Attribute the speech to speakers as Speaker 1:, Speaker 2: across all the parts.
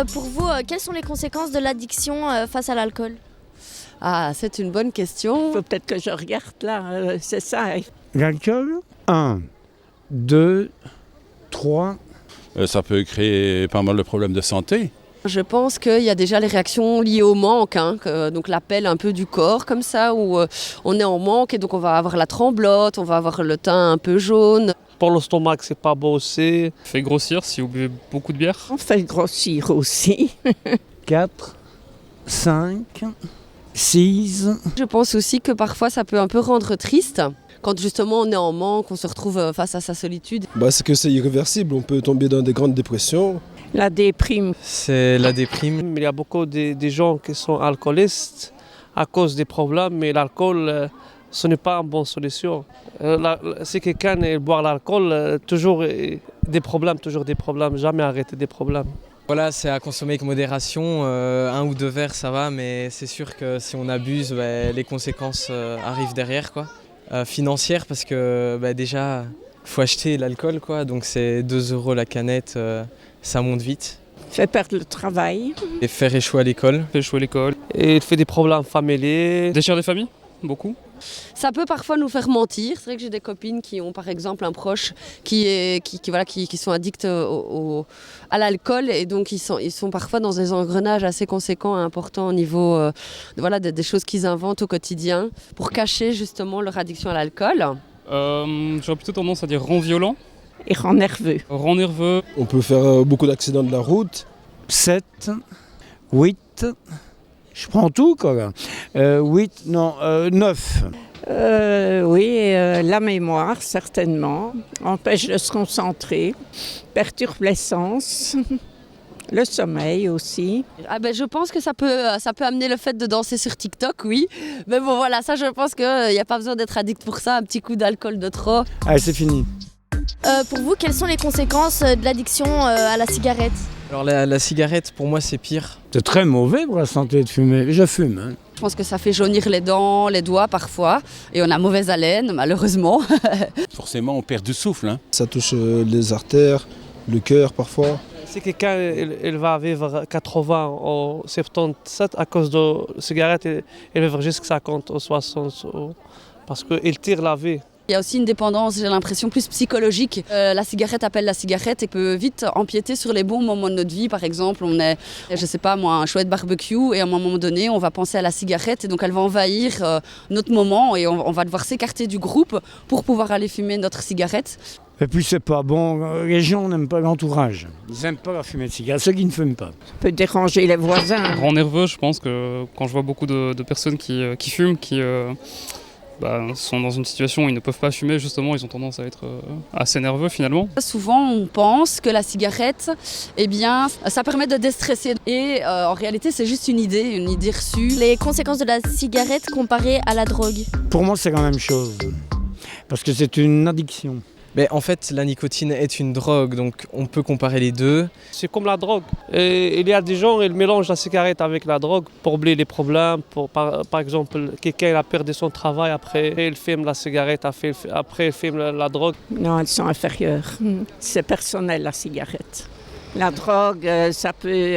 Speaker 1: Pour vous, quelles sont les conséquences de l'addiction face à l'alcool?
Speaker 2: Ah, c'est une bonne question.
Speaker 3: Faut peut-être que je regarde là, c'est ça.
Speaker 4: L'alcool, 1, 2, 3.
Speaker 5: Ça peut créer pas mal de problèmes de santé.
Speaker 2: Je pense qu'il y a déjà les réactions liées au manque, donc l'appel un peu du corps comme ça, où on est en manque et donc on va avoir la tremblote, on va avoir le teint un peu jaune.
Speaker 6: Pour l'estomac, c'est pas beau aussi.
Speaker 7: Fait grossir si vous buvez beaucoup de bière.
Speaker 3: On fait grossir aussi.
Speaker 4: 4, 5, 6.
Speaker 2: Je pense aussi que parfois ça peut un peu rendre triste. Quand justement on est en manque, on se retrouve face à sa solitude.
Speaker 8: C'est que c'est irréversible, on peut tomber dans des grandes dépressions.
Speaker 3: La déprime.
Speaker 9: C'est la déprime.
Speaker 6: Il y a beaucoup de gens qui sont alcoolistes à cause des problèmes, mais l'alcool, ce n'est pas une bonne solution. Si quelqu'un boit l'alcool, toujours des problèmes, jamais arrêter des problèmes.
Speaker 9: Voilà, c'est à consommer avec modération. 1 ou 2 verres, ça va, mais c'est sûr que si on abuse, les conséquences arrivent derrière, quoi. Financières, parce que déjà, il faut acheter l'alcool, quoi. Donc c'est 2 € la canette, ça monte vite.
Speaker 3: Fait perdre le travail.
Speaker 9: Et faire échouer à l'école.
Speaker 7: Fait échouer l'école.
Speaker 6: Et il fait des problèmes familiaux.
Speaker 7: Déchire les familles, beaucoup.
Speaker 2: Ça peut parfois nous faire mentir. C'est vrai que j'ai des copines qui ont par exemple un proche qui sont addicts à l'alcool et donc ils sont parfois dans des engrenages assez conséquents et importants au niveau des choses qu'ils inventent au quotidien pour cacher justement leur addiction à l'alcool.
Speaker 7: J'aurais plutôt tendance à dire rend violent.
Speaker 3: Et rend nerveux.
Speaker 7: Rend nerveux.
Speaker 8: On peut faire beaucoup d'accidents de la route.
Speaker 4: 7, 8, je prends tout quoi là. 9.
Speaker 3: La mémoire, certainement. Empêche de se concentrer. Perturbe l'essence. Le sommeil aussi.
Speaker 2: Je pense que ça peut amener le fait de danser sur TikTok, oui. Mais bon voilà, ça je pense qu'il n'y a pas besoin d'être addict pour ça. Un petit coup d'alcool de trop.
Speaker 4: Allez, c'est fini.
Speaker 1: Pour vous, quelles sont les conséquences de l'addiction à la cigarette?
Speaker 9: Alors la cigarette, pour moi, c'est pire.
Speaker 4: C'est très mauvais pour la santé de fumer. Je fume.
Speaker 2: Je pense que ça fait jaunir les dents, les doigts parfois. Et on a mauvaise haleine, malheureusement.
Speaker 5: Forcément, on perd du souffle.
Speaker 8: Ça touche les artères, le cœur parfois.
Speaker 6: Si quelqu'un il va vivre 80 ou 77 à cause de cigarettes, il va vivre jusqu'à 50 ou 60 parce qu'il tire la vie.
Speaker 2: Il y a aussi une dépendance, j'ai l'impression, plus psychologique. La cigarette appelle la cigarette et peut vite empiéter sur les bons moments de notre vie. Par exemple, on est, un chouette barbecue et à un moment donné, on va penser à la cigarette et donc elle va envahir notre moment et on va devoir s'écarter du groupe pour pouvoir aller fumer notre cigarette.
Speaker 4: Et puis c'est pas bon, les gens n'aiment pas l'entourage. Ils n'aiment pas la fumée de cigarette, ceux qui ne fument pas.
Speaker 3: Ça peut déranger les voisins.
Speaker 7: Rend nerveux, je pense que quand je vois beaucoup de personnes qui fument, qui sont dans une situation où ils ne peuvent pas fumer, justement, ils ont tendance à être assez nerveux finalement.
Speaker 2: Souvent, on pense que la cigarette, ça permet de déstresser. Et en réalité, c'est juste une idée reçue.
Speaker 1: Les conséquences de la cigarette comparées à la drogue?
Speaker 4: Pour moi, c'est la même chose. Parce que c'est une addiction.
Speaker 9: Mais en fait, la nicotine est une drogue, donc on peut comparer les deux.
Speaker 6: C'est comme la drogue. Et il y a des gens, ils mélangent la cigarette avec la drogue pour oublier les problèmes. Par exemple, quelqu'un a perdu son travail, après il fume la cigarette, après il fume la drogue.
Speaker 3: Non, elles sont inférieures. C'est personnel, la cigarette. La drogue, ça peut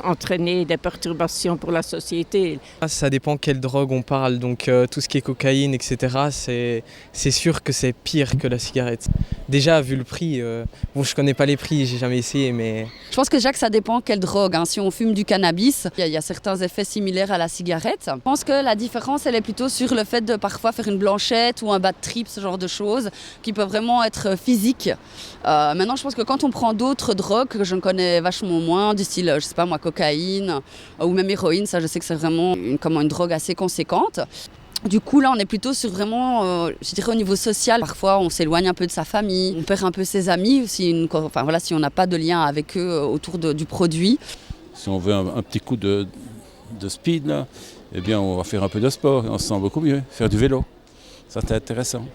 Speaker 3: entraîner des perturbations pour la société.
Speaker 9: Ça dépend quelle drogue on parle, donc tout ce qui est cocaïne, etc., c'est sûr que c'est pire que la cigarette. Déjà, vu le prix, je connais pas les prix, j'ai jamais essayé, mais...
Speaker 2: Je pense que Jacques, ça dépend quelle drogue. Si on fume du cannabis, il y a certains effets similaires à la cigarette. Je pense que la différence, elle est plutôt sur le fait de parfois faire une blanchette ou un bad trip, ce genre de choses, qui peuvent vraiment être physiques. Maintenant, je pense que quand on prend d'autres drogues, que je ne connais vachement moins, du style, cocaïne ou même héroïne, ça je sais que c'est vraiment une drogue assez conséquente. Du coup, là, on est plutôt sur vraiment, au niveau social. Parfois, on s'éloigne un peu de sa famille, on perd un peu ses amis, si on n'a pas de lien avec eux autour du produit.
Speaker 5: Si on veut un petit coup de speed, là, on va faire un peu de sport et on se sent beaucoup mieux. Faire du vélo, ça c'est intéressant.